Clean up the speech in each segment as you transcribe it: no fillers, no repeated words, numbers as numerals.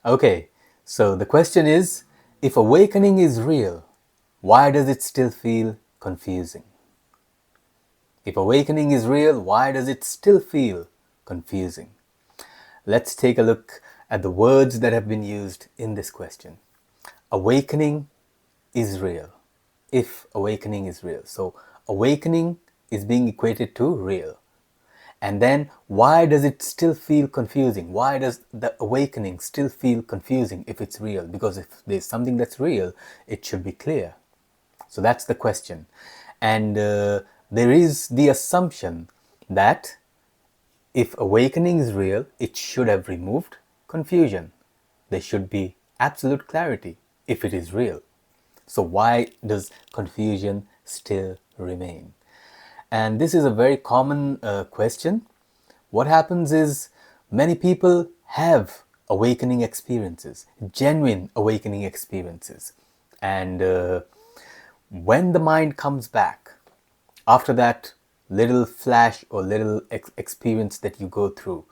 Okay, so the question is, if awakening is real, why does it still feel confusing? If awakening is real, why does it still feel confusing? Let's take a look at the words that have been used in this question. Awakening is real. If awakening is real. So awakening is being equated to real. And then why does it still feel confusing? Why does the awakening still feel confusing if it's real? Because if there's something that's real, it should be clear. So that's the question. And there is the assumption that if awakening is real, it should have removed confusion. There should be absolute clarity if it is real. So why does confusion still remain? And this is a very common question. What happens is many people have awakening experiences, genuine awakening experiences. And when the mind comes back, after that little flash or little experience that you go through,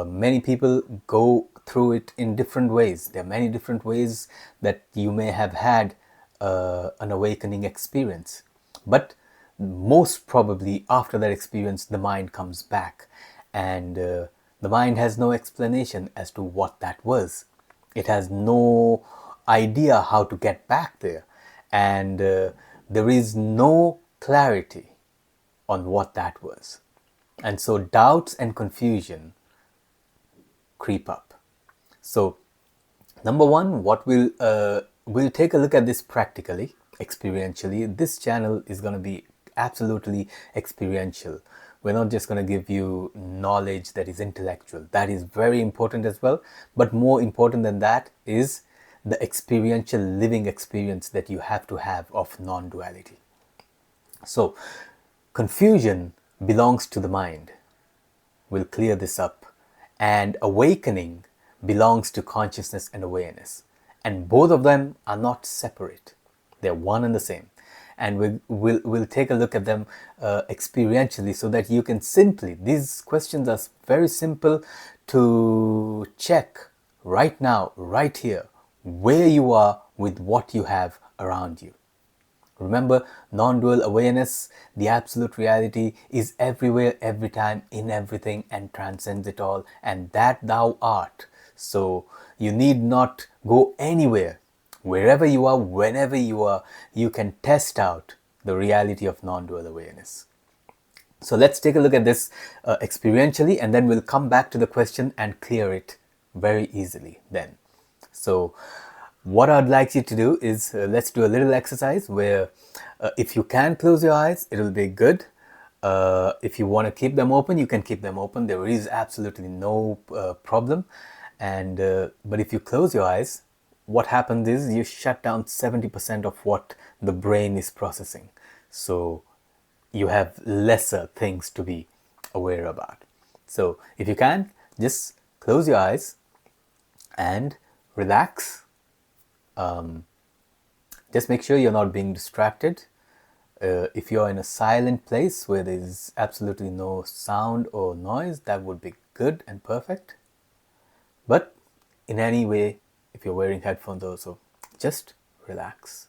many people go through it in different ways. There are many different ways that you may have had an awakening experience. But most probably after that experience, the mind comes back, and the mind has no explanation as to what that was. It has no idea how to get back there, and there is no clarity on what that was. And so doubts and confusion creep up. So number one, what we'll take a look at this practically, experientially. This channel is going to be absolutely experiential. We're not just going to give you knowledge that is intellectual. That is very important as well. But more important than that is the experiential living experience that you have to have of non-duality. So confusion belongs to the mind. We'll clear this up. And awakening belongs to consciousness and awareness. And both of them are not separate. They're one and the same. And we'll take a look at them experientially so that you can simply, these questions are very simple to check right now, right here, where you are with what you have around you. Remember, non-dual awareness, the absolute reality, is everywhere, every time, in everything, and transcends it all, and that thou art. So you need not go anywhere. Wherever you are, whenever you are, you can test out the reality of non-dual awareness. So let's take a look at this experientially, and then we'll come back to the question and clear it very easily then. So what I'd like you to do is let's do a little exercise where if you can close your eyes, it'll be good. If you want to keep them open, you can keep them open. There is absolutely no problem. And but if you close your eyes, what happens is you shut down 70% of what the brain is processing. So you have lesser things to be aware about. So if you can, just close your eyes and relax. Just make sure you're not being distracted. If you're in a silent place where there's absolutely no sound or noise, that would be good and perfect. But in any way, if you're wearing headphones also, just relax.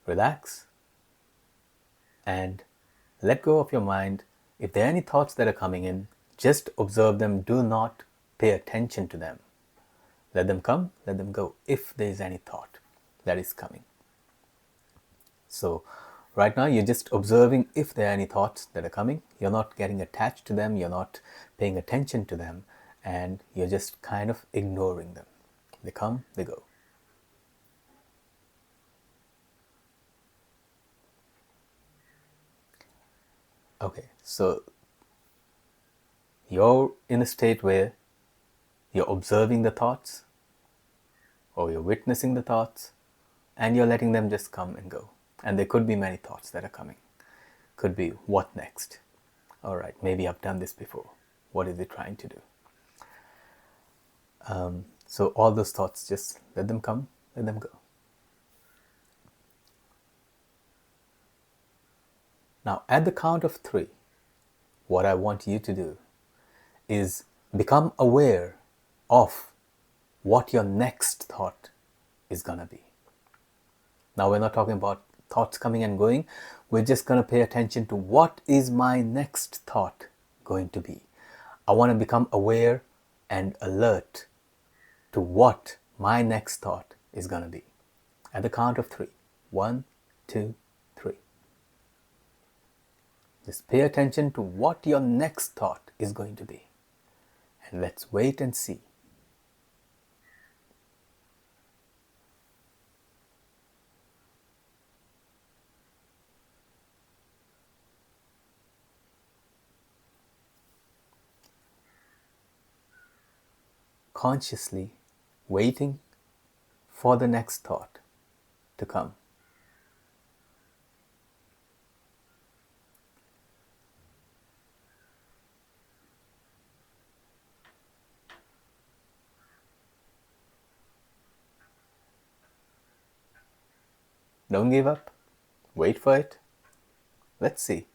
Relax and let go of your mind. If there are any thoughts that are coming in, just observe them. Do not pay attention to them. Let them come, let them go, if there is any thought that is coming. So right now you're just observing if there are any thoughts that are coming. You're not getting attached to them, you're not paying attention to them, and you're just kind of ignoring them. They come, they go. Okay, so you're in a state where you're observing the thoughts, or you're witnessing the thoughts, and you're letting them just come and go. And there could be many thoughts that are coming. Could be, what next? All right, maybe I've done this before. What is it trying to do? So all those thoughts, just let them come, let them go. Now, at the count of 3, what I want you to do is become aware of what your next thought is going to be. Now, we're not talking about thoughts coming and going. We're just going to pay attention to what is my next thought going to be. I want to become aware and alert to what my next thought is going to be. At the count of 3. 1, 2, 3. Just pay attention to what your next thought is going to be. And let's wait and see. Consciously waiting for the next thought to come. Don't give up. Wait for it. Let's see.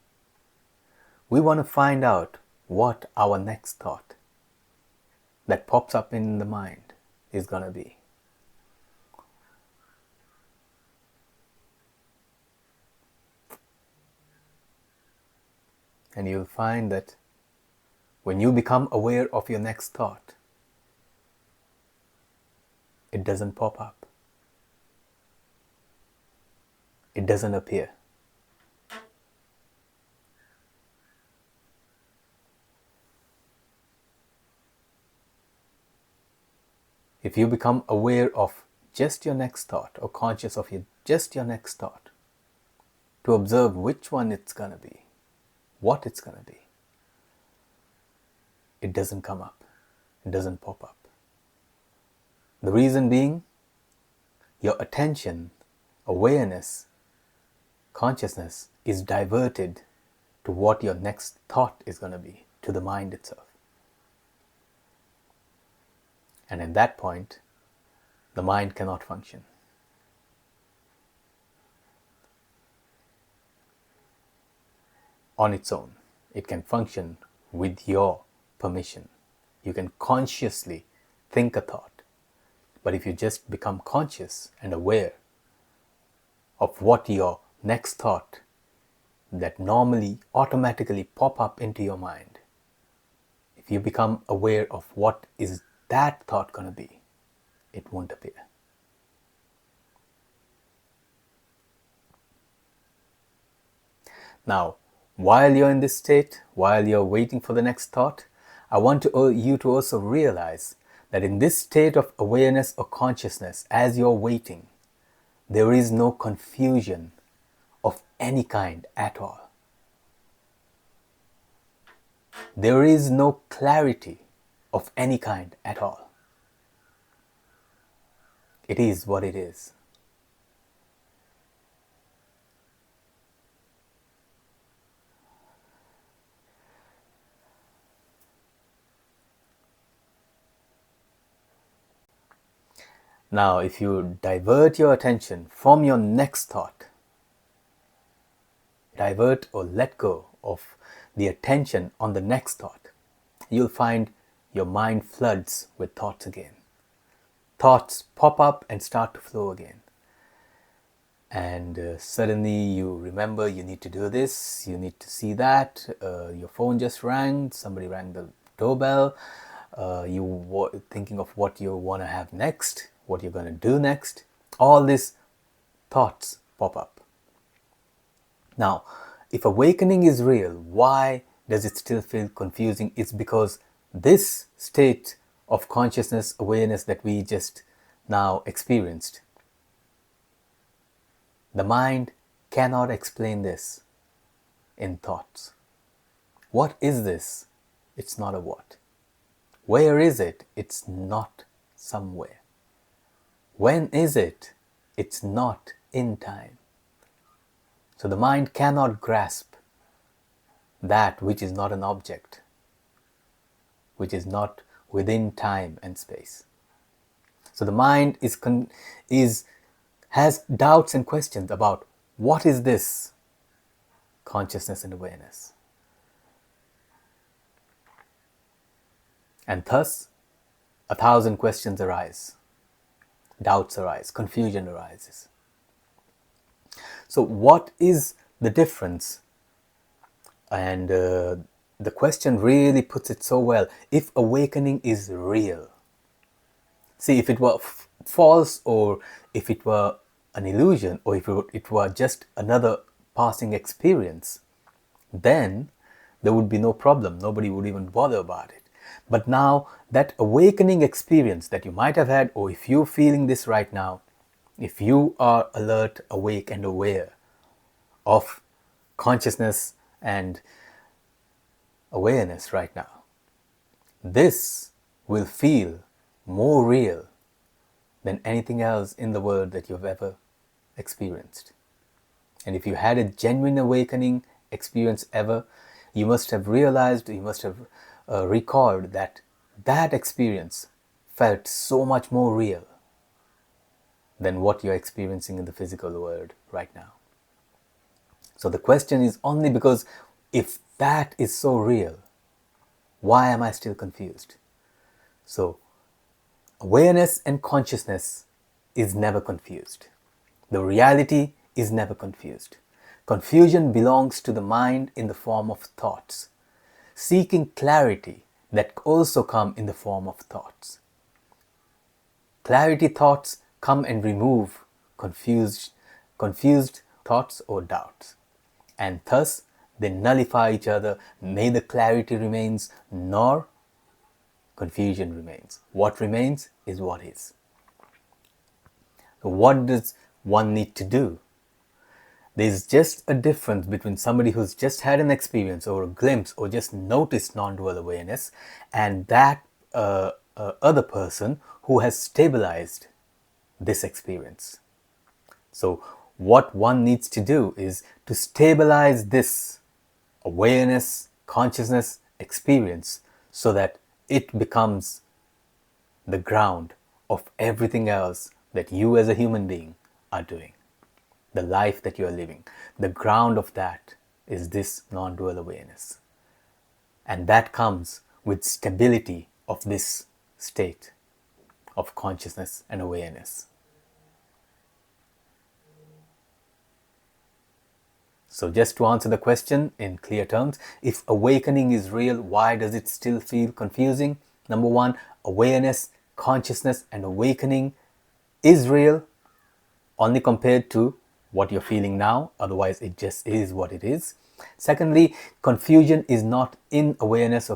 We want to find out what our next thought that pops up in the mind is going to be. And you'll find that when you become aware of your next thought, it doesn't pop up. It doesn't appear. If you become aware of just your next thought, or conscious of just your next thought, to observe which one it's going to be, what it's going to be, it doesn't come up. It doesn't pop up. The reason being, your attention, awareness, consciousness is diverted to what your next thought is going to be, to the mind itself. And at that point, the mind cannot function. On its own. It can function with your permission. You can consciously think a thought. But if you just become conscious and aware of what your next thought that normally automatically pop up into your mind, if you become aware of what is that thought going to be, it won't appear. Now, while you're in this state, while you're waiting for the next thought, I want you to also realize that in this state of awareness or consciousness, as you're waiting, there is no confusion of any kind at all. There is no clarity of any kind at all. It is what it is. Now, if you divert your attention from your next thought, divert or let go of the attention on the next thought, you'll find your mind floods with thoughts again. Thoughts pop up and start to flow again. And suddenly you remember you need to do this, you need to see that, your phone just rang, somebody rang the doorbell, you were thinking of what you want to have next, what you're going to do next. All these thoughts pop up. Now, if awakening is real, why does it still feel confusing? It's because this state of consciousness, awareness that we just now experienced, the mind cannot explain this in thoughts. What is this? It's not a what. Where is it? It's not somewhere. When is it? It's not in time. So the mind cannot grasp that which is not an object, which is not within time and space. So the mind has doubts and questions about what is this consciousness and awareness. And thus, 1,000 questions arise, doubts arise, confusion arises. So what is the difference? And the question really puts it so well. If awakening is real, see, if it were false, or if it were an illusion, or if it were just another passing experience, then there would be no problem. Nobody would even bother about it. But now, that awakening experience that you might have had, or if you're feeling this right now, if you are alert, awake, and aware of consciousness and awareness right now, this will feel more real than anything else in the world that you've ever experienced. And if you had a genuine awakening experience ever, you must have realized, you must have recalled that that experience felt so much more real than what you're experiencing in the physical world right now. So the question is only because if that is so real, why am I still confused? So awareness and consciousness is never confused. The reality is never confused. Confusion belongs to the mind in the form of thoughts, seeking clarity that also come in the form of thoughts. Clarity thoughts come and remove confused thoughts or doubts, and thus they nullify each other. Neither clarity remains nor confusion remains. What remains is what is. So what does one need to do? There's just a difference between somebody who's just had an experience or a glimpse or just noticed non-dual awareness, and that other person who has stabilized this experience. So what one needs to do is to stabilize this awareness, consciousness, experience, so that it becomes the ground of everything else that you as a human being are doing. The life that you are living, the ground of that is this non-dual awareness. And that comes with stability of this state of consciousness and awareness. So just to answer the question in clear terms, if awakening is real, why does it still feel confusing? Number one, awareness, consciousness, and awakening is real only compared to what you're feeling now. Otherwise, it just is what it is. Secondly, confusion is not in awareness or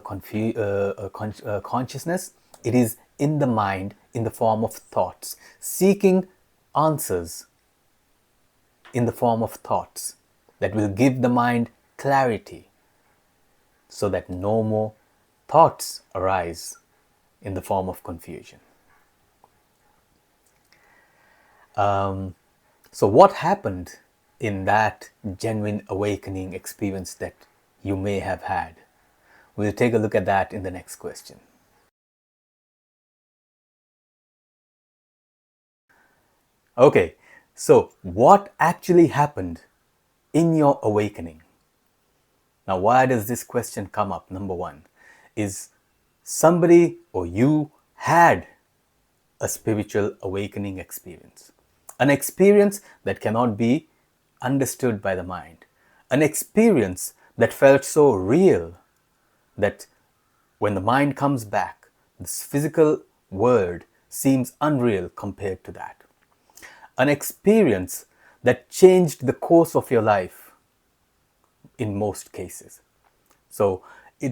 consciousness. It is in the mind in the form of thoughts, seeking answers in the form of thoughts that will give the mind clarity so that no more thoughts arise in the form of confusion. So what happened in that genuine awakening experience that you may have had? We'll take a look at that in the next question. Okay, so what actually happened in your awakening? Now, why does this question come up? Number one is somebody or you had a spiritual awakening experience. An experience that cannot be understood by the mind. An experience that felt so real that when the mind comes back, this physical world seems unreal compared to that. An experience that changed the course of your life in most cases. So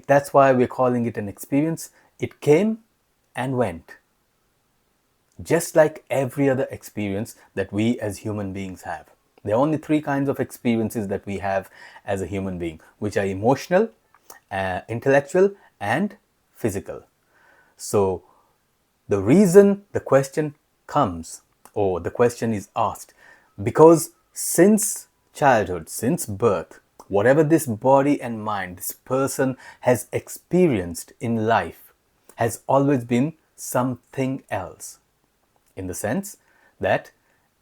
that's why we're calling it an experience. It came and went, just like every other experience that we as human beings have. There are only three kinds of experiences that we have as a human being, which are emotional, intellectual, and physical. So the reason the question comes, or the question is asked, because since childhood, since birth, whatever this body and mind, this person has experienced in life has always been something else. In the sense that,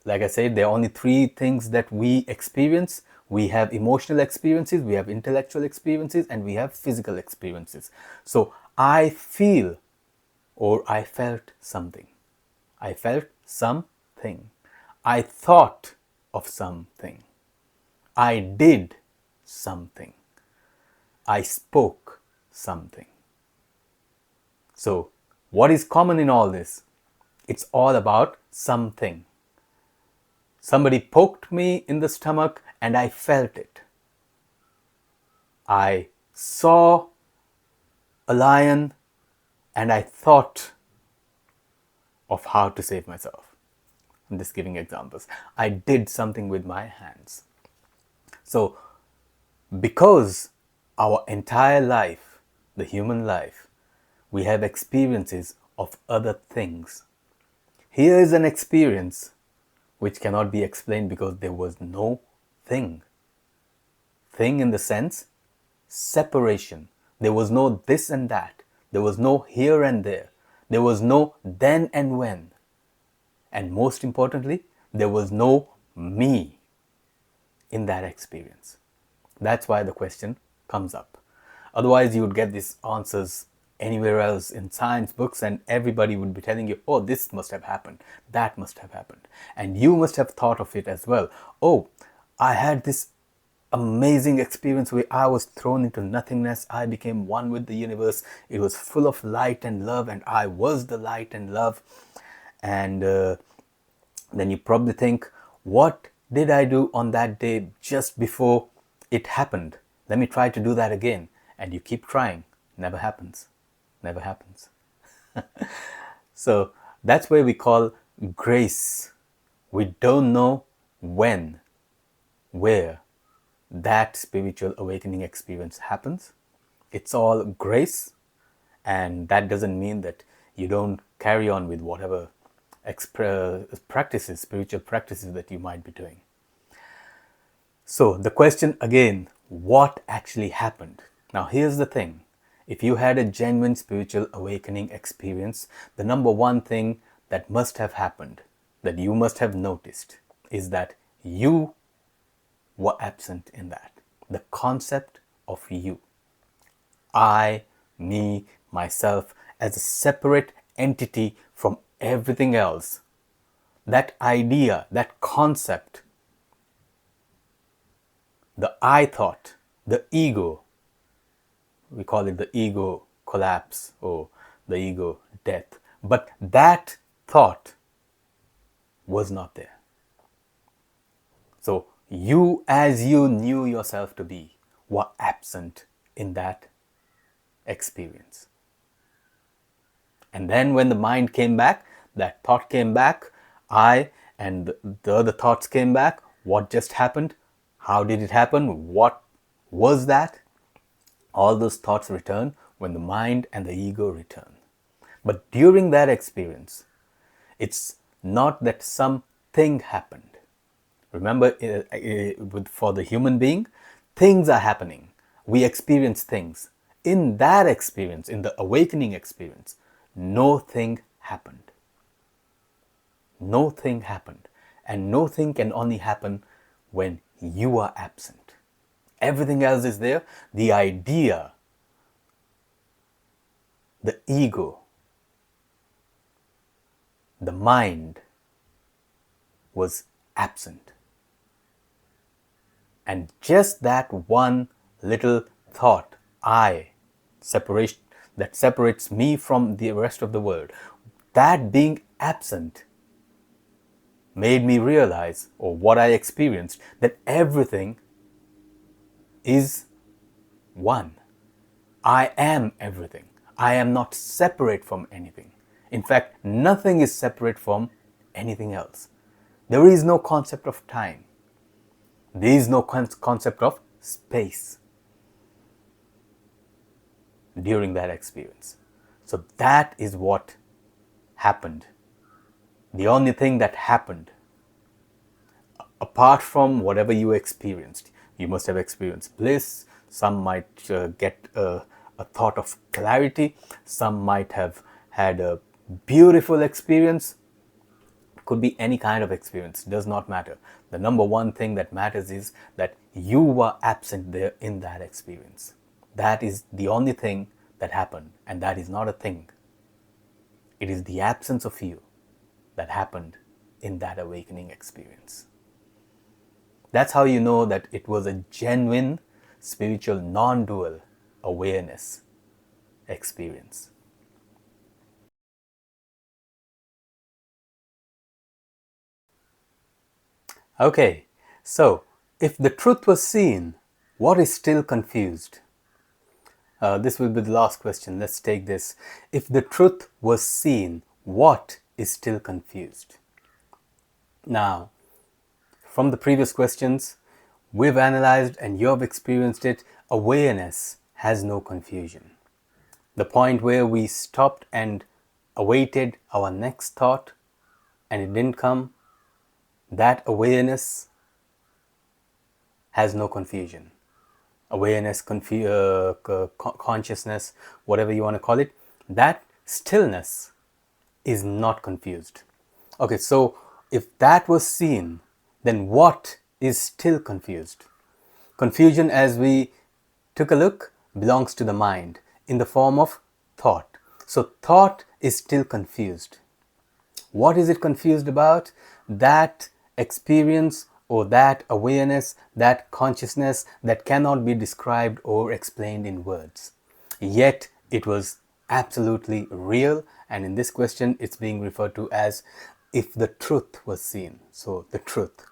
like I said, there are only three things that we experience. We have emotional experiences, we have intellectual experiences, and we have physical experiences. So I feel or I felt something. I felt something. I thought of something. I did something. I spoke something. So, what is common in all this? It's all about something. Somebody poked me in the stomach and I felt it. I saw a lion and I thought of how to save myself. I'm just giving examples. I did something with my hands. So, because our entire life, the human life, we have experiences of other things. Here is an experience which cannot be explained because there was no thing. Thing in the sense, separation. There was no this and that. There was no here and there. There was no then and when. And most importantly, there was no me in that experience. That's why the question comes up. Otherwise, you would get these answers anywhere else in science books and everybody would be telling you, oh, this must have happened, that must have happened. And you must have thought of it as well. Oh, I had this amazing experience where I was thrown into nothingness. I became one with the universe. It was full of light and love and I was the light and love. And then you probably think, what did I do on that day just before it happened? Let me try to do that again. And you keep trying. Never happens. Never happens. So that's where we call grace. We don't know when, where that spiritual awakening experience happens. It's all grace. And that doesn't mean that you don't carry on with whatever practices, spiritual practices that you might be doing. So the question again, what actually happened? Now here's the thing. If you had a genuine spiritual awakening experience, the number one thing that must have happened, that you must have noticed, is that you were absent in that. The concept of you. I, me, myself, as a separate entity from everything else. That idea, that concept, the I thought, the ego, we call it the ego collapse or the ego death. But that thought was not there. So you, as you knew yourself to be, were absent in that experience. And then when the mind came back, that thought came back, I and the other thoughts came back. What just happened? How did it happen? What was that? All those thoughts return when the mind and the ego return. But during that experience, it's not that something happened. Remember, for the human being, things are happening. We experience things. In that experience, in the awakening experience, no thing happened. No thing happened. And no thing can only happen when you are absent. Everything else is there. The idea, the ego, the mind was absent. And just that one little thought, separation, that separates me from the rest of the world, that being absent made me realize, or what I experienced, that everything is one. I am everything. I am not separate from anything. In fact, nothing is separate from anything else. There is no concept of time. There is no concept of space during that experience. So that is what happened. The only thing that happened, apart from whatever you experienced, you must have experienced bliss. Some might get a thought of clarity. Some might have had a beautiful experience. Could be any kind of experience, does not matter. The number one thing that matters is that you were absent there in that experience. That is the only thing that happened, and that is not a thing. It is the absence of you that happened in that awakening experience. That's how you know that it was a genuine, spiritual, non-dual awareness experience. Okay, so if the truth was seen, what is still confused? This will be the last question. Let's take this. If the truth was seen, what is still confused? Now, from the previous questions, we've analyzed and you've experienced it. Awareness has no confusion. The point where we stopped and awaited our next thought and it didn't come, that awareness has no confusion. Awareness, consciousness, whatever you want to call it, that stillness is not confused. Okay, so if that was seen, then what is still confused? Confusion, as we took a look, belongs to the mind in the form of thought. So thought is still confused. What is it confused about? That experience or that awareness, that consciousness that cannot be described or explained in words. Yet it was absolutely real, and in this question it's being referred to as if the truth was seen. So the truth.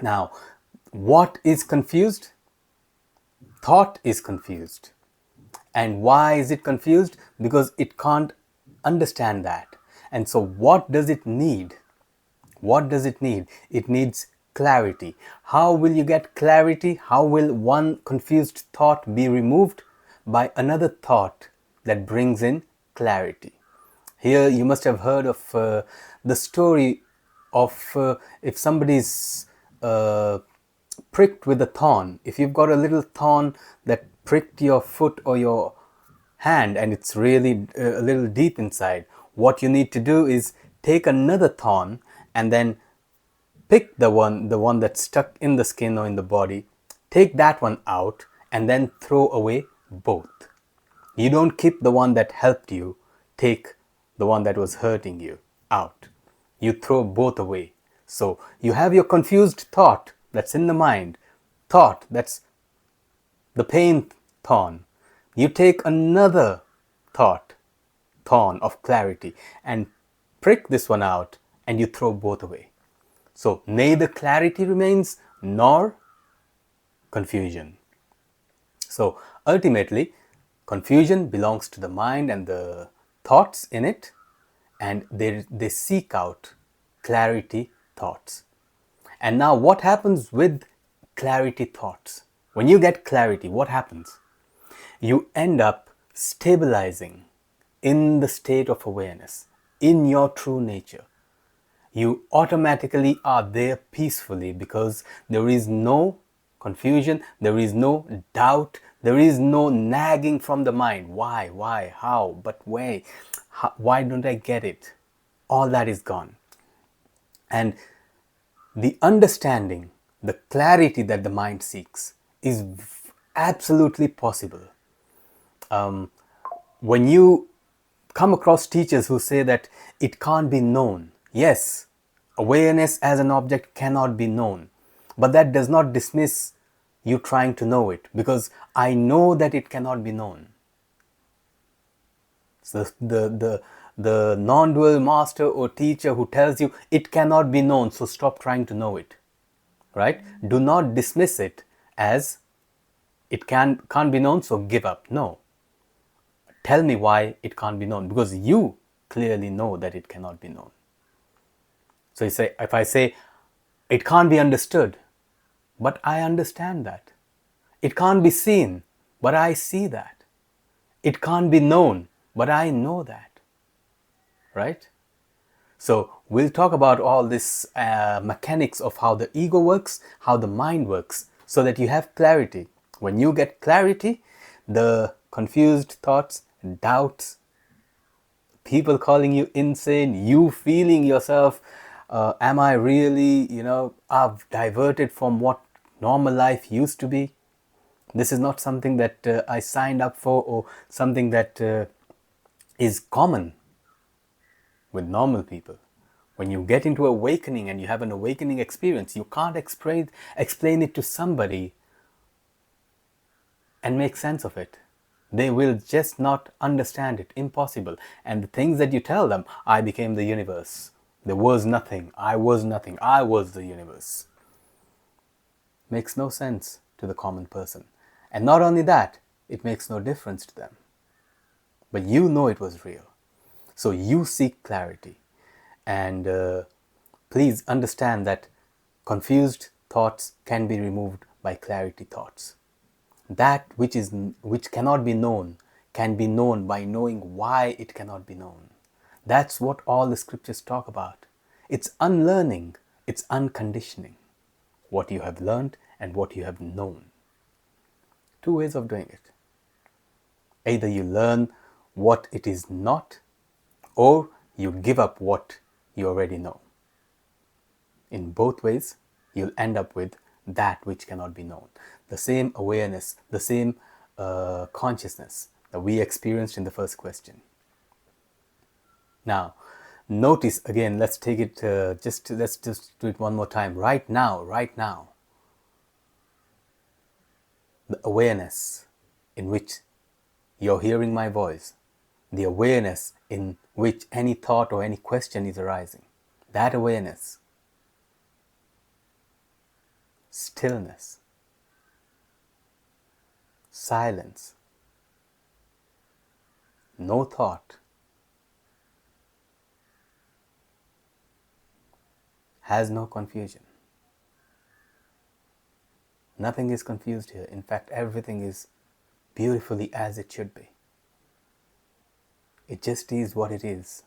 Now, what is confused? Thought is confused. And why is it confused? Because it can't understand that. And so what does it need? What does it need? It needs clarity. How will you get clarity? How will one confused thought be removed? By another thought that brings in clarity. Here you must have heard of the story of if somebody's pricked with a thorn. If you've got a little thorn that pricked your foot or your hand and it's really a little deep inside, what you need to do is take another thorn and then pick the one that's stuck in the skin or in the body, take that one out and then throw away both. You don't keep the one that helped you, take the one that was hurting you out. You throw both away. So you have your confused thought that's in the mind, thought that's the pain thorn. You take another thought, thorn of clarity, and prick this one out and you throw both away. So neither clarity remains nor confusion. So ultimately, confusion belongs to the mind and the thoughts in it, and they seek out clarity thoughts. And now what happens with clarity thoughts? When you get clarity, what happens? You end up stabilizing in the state of awareness, in your true nature. You automatically are there peacefully because there is no confusion, there is no doubt, there is no nagging from the mind. Why, how, but why, why don't I get it? All that is gone. And the understanding, the clarity that the mind seeks is absolutely possible. When you come across teachers who say that it can't be known, yes, awareness as an object cannot be known, but that does not dismiss you trying to know it, because I know that it cannot be known. So the non-dual master or teacher who tells you it cannot be known, so stop trying to know it, right? Do not dismiss it as it can't be known, so give up. No. Tell me why it can't be known, because you clearly know that it cannot be known. So if I say it can't be understood, but I understand that. It can't be seen, but I see that. It can't be known, but I know that. Right? So we'll talk about all this mechanics of how the ego works, how the mind works, so that you have clarity. When you get clarity, the confused thoughts, doubts, people calling you insane, you feeling yourself, am I really, I've diverted from what normal life used to be. This is not something that I signed up for or something that is common. with normal people. When you get into awakening and you have an awakening experience, you can't explain it to somebody and make sense of it. They will just not understand it. Impossible. And the things that you tell them, I became the universe. There was nothing. I was nothing. I was the universe. Makes no sense to the common person. And not only that, it makes no difference to them. But you know it was real. So you seek clarity. And please understand that confused thoughts can be removed by clarity thoughts. That which cannot be known can be known by knowing why it cannot be known. That's what all the scriptures talk about. It's unlearning, it's unconditioning. What you have learned and what you have known. Two ways of doing it. Either you learn what it is not, or you give up what you already know. In both ways, you'll end up with that which cannot be known. The same awareness, the same consciousness that we experienced in the first question. Now, notice again, let's take it, let's just do it one more time. Right now, the awareness in which you're hearing my voice, the awareness in which any thought or any question is arising, that awareness, stillness, silence, no thought, has no confusion. Nothing is confused here. In fact, everything is beautifully as it should be. It just is what it is.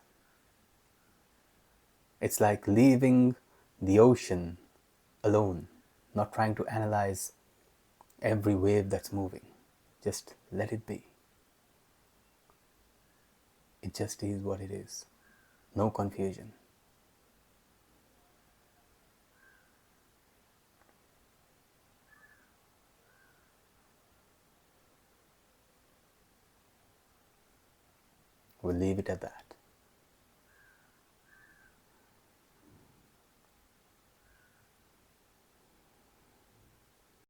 It's like leaving the ocean alone, not trying to analyze every wave that's moving. Just let it be. It just is what it is. No confusion. We'll leave it at that.